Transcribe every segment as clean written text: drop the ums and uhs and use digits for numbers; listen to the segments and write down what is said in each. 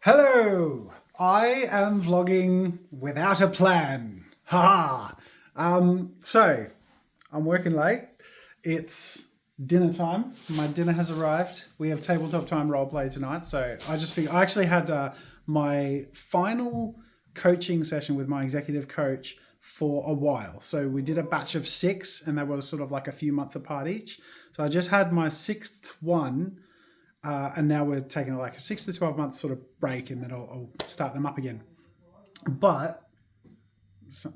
Hello, I am vlogging without a plan. Haha. So I'm working late. It's dinner time. My dinner has arrived. We have tabletop time roleplay tonight. So I actually had my final coaching session with my executive coach for a while. So we did a batch of 6 and they were sort of like a few months apart each. So I just had my 6th one. And now we're taking like a 6 to 12 month sort of break, and then I'll start them up again. But some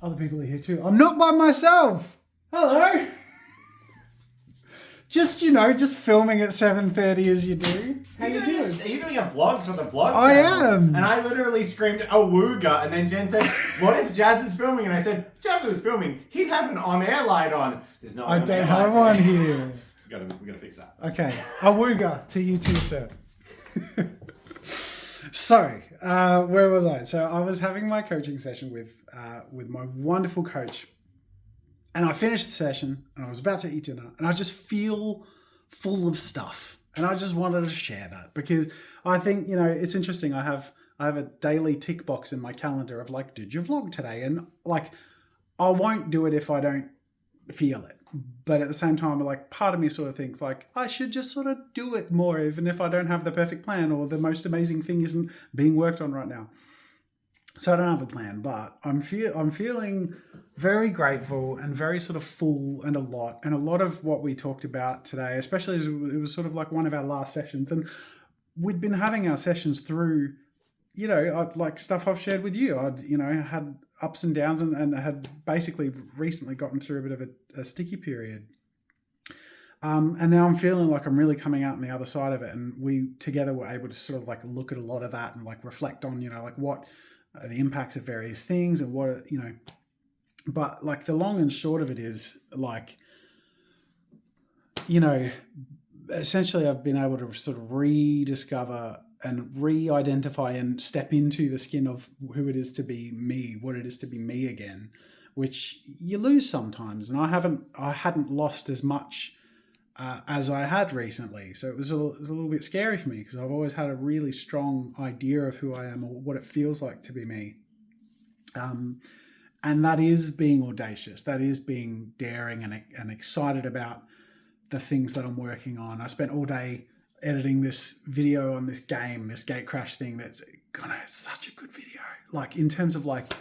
other people are here too. I'm not by myself. Hello. Just filming at 7:30 as you do. How you doing? Are you doing a vlog for the vlog I channel? am. And I literally screamed "Awooga," and then Jen said, "What if Jazz is filming?" And I said, "Jazz was filming. He'd have an on-air light on." There's no. I don't have one here. We gotta fix that. Okay, awooga to you too, sir. So, where was I? So I was having my coaching session with my wonderful coach, and I finished the session, and I was about to eat dinner, and I just feel full of stuff, and I just wanted to share that because I think it's interesting. I have a daily tick box in my calendar of like, did you vlog today? And like, I won't do it if I don't feel it. But at the same time, like, part of me sort of thinks like I should just sort of do it more, even if I don't have the perfect plan or the most amazing thing isn't being worked on right now. So I don't have a plan, but I'm feeling very grateful and very sort of full, and a lot of what we talked about today, especially as it was sort of like one of our last sessions, and we'd been having our sessions through, like stuff I've shared with you. I'd had ups and downs, and had basically recently gotten through a bit of a sticky period. And now I'm feeling like I'm really coming out on the other side of it. And we together were able to sort of like look at a lot of that and like reflect on, like what are the impacts of various things and what, but like the long and short of it is like, essentially I've been able to sort of rediscover and re-identify and step into the skin of who it is to be me, what it is to be me again, which you lose sometimes. And I hadn't lost as much as I had recently. So it was a little bit scary for me because I've always had a really strong idea of who I am or what it feels like to be me. And that is being audacious. That is being daring and excited about the things that I'm working on. I spent all day editing this video on this game, this gate crash thing that's such a good video. Like in terms of like,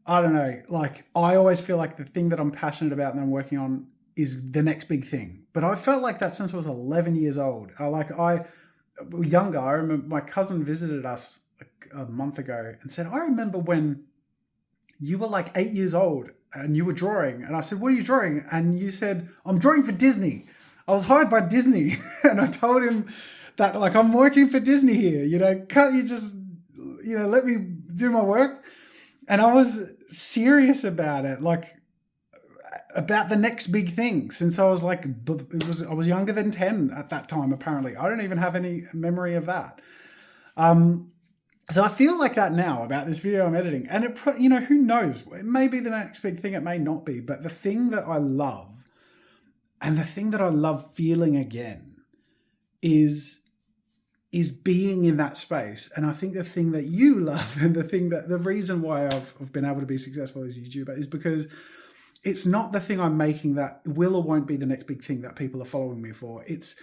I don't know, like I always feel like the thing that I'm passionate about and I'm working on is the next big thing. But I felt like that since I was 11 years old. Younger, I remember my cousin visited us a month ago and said, I remember when you were like 8 years old and you were drawing. And I said, what are you drawing? And you said, I'm drawing for Disney. I was hired by Disney. And I told him that like, I'm working for Disney here, can't you just, let me do my work? And I was serious about it, like about the next big thing since I was like, I was younger than 10 at that time, apparently. I don't even have any memory of that. So I feel like that now about this video I'm editing, and it, who knows? It may be the next big thing, it may not be, but the thing that I love and the thing that I love feeling again is being in that space. And I think the thing that you love and the reason why I've been able to be successful as a YouTuber is because it's not the thing I'm making that will or won't be the next big thing that people are following me for. It's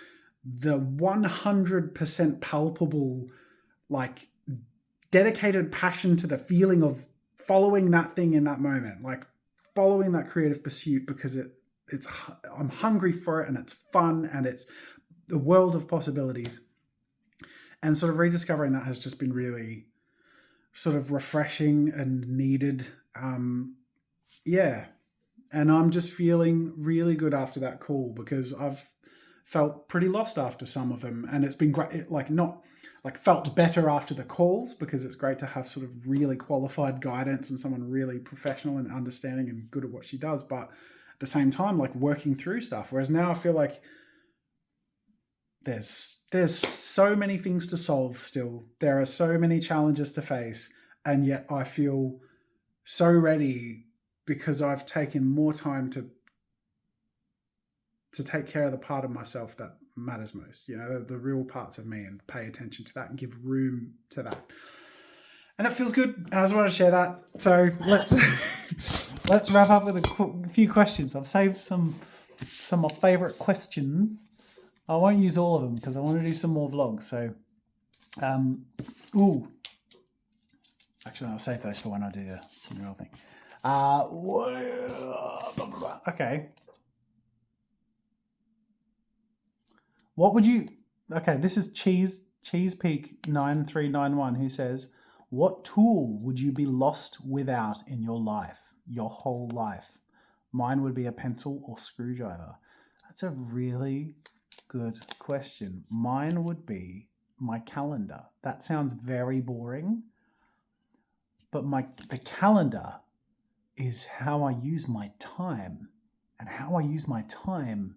the 100% palpable, like dedicated passion to the feeling of following that thing in that moment, like following that creative pursuit because I'm hungry for it and it's fun and it's the world of possibilities. And sort of rediscovering that has just been really sort of refreshing and needed. And I'm just feeling really good after that call because I've felt pretty lost after some of them. And it's been great, felt better after the calls because it's great to have sort of really qualified guidance and someone really professional and understanding and good at what she does. But at the same time, like working through stuff. Whereas now I feel like there's so many things to solve still. There are so many challenges to face. And yet I feel so ready because I've taken more time to take care of the part of myself that matters most. You know, the real parts of me, and pay attention to that and give room to that. And that feels good. And I just want to share that. So let's wrap up with a few questions. I've saved some of my favorite questions. I won't use all of them because I want to do some more vlogs. So, actually, I'll save those for when I do the real thing. Okay. What would you? Okay, this is Cheesepeak 9391 who says, "What tool would you be lost without in your life, your whole life?" Mine would be a pencil or screwdriver. That's a really good question. Mine would be my calendar. That sounds very boring, but the calendar is how I use my time, and how I use my time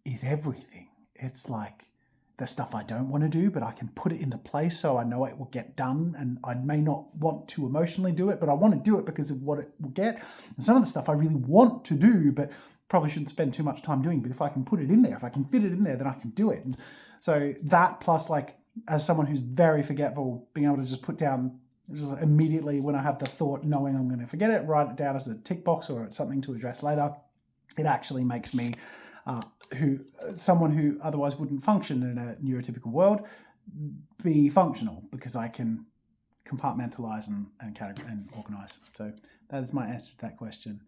is everything. It's like the stuff I don't want to do, but I can put it into place so I know it will get done, and I may not want to emotionally do it, but I want to do it because of what it will get. And some of the stuff I really want to do, but probably shouldn't spend too much time doing, but if I can put it in there, if I can fit it in there, then I can do it. And so that, plus, like, as someone who's very forgetful, being able to just put down just immediately when I have the thought, knowing I'm going to forget it, write it down as a tick box or it's something to address later, it actually makes me someone who otherwise wouldn't function in a neurotypical world be functional, because I can compartmentalize and categorize and organize. So that is my answer to that question.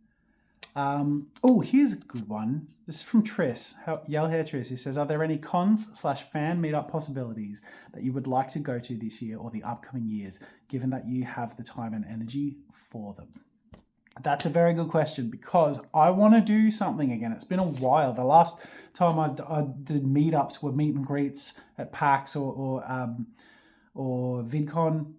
Here's a good one. This is from Triss, Yell Hair Triss. He says, "Are there any cons/fan meetup possibilities that you would like to go to this year or the upcoming years, given that you have the time and energy for them?" That's a very good question, because I want to do something again. It's been a while. The last time I did meetups were meet and greets at PAX or VidCon.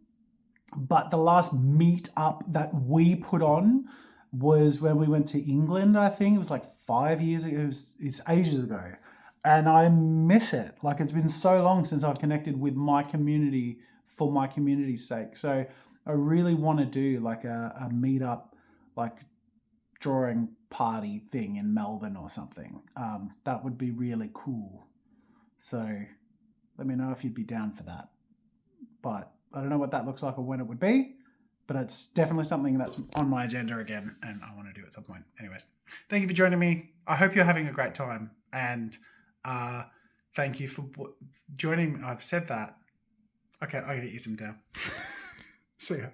But the last meetup that we put on was when we went to England, I think. It was like 5 years ago. It's ages ago. And I miss it. Like, it's been so long since I've connected with my community for my community's sake. So I really want to do like a meetup, like drawing party thing in Melbourne or something. That would be really cool. So let me know if you'd be down for that. But I don't know what that looks like or when it would be, but it's definitely something that's on my agenda again, and I want to do at some point. Anyways, thank you for joining me. I hope you're having a great time, and thank you for joining me. I've said that. Okay, I gotta eat some down. See ya.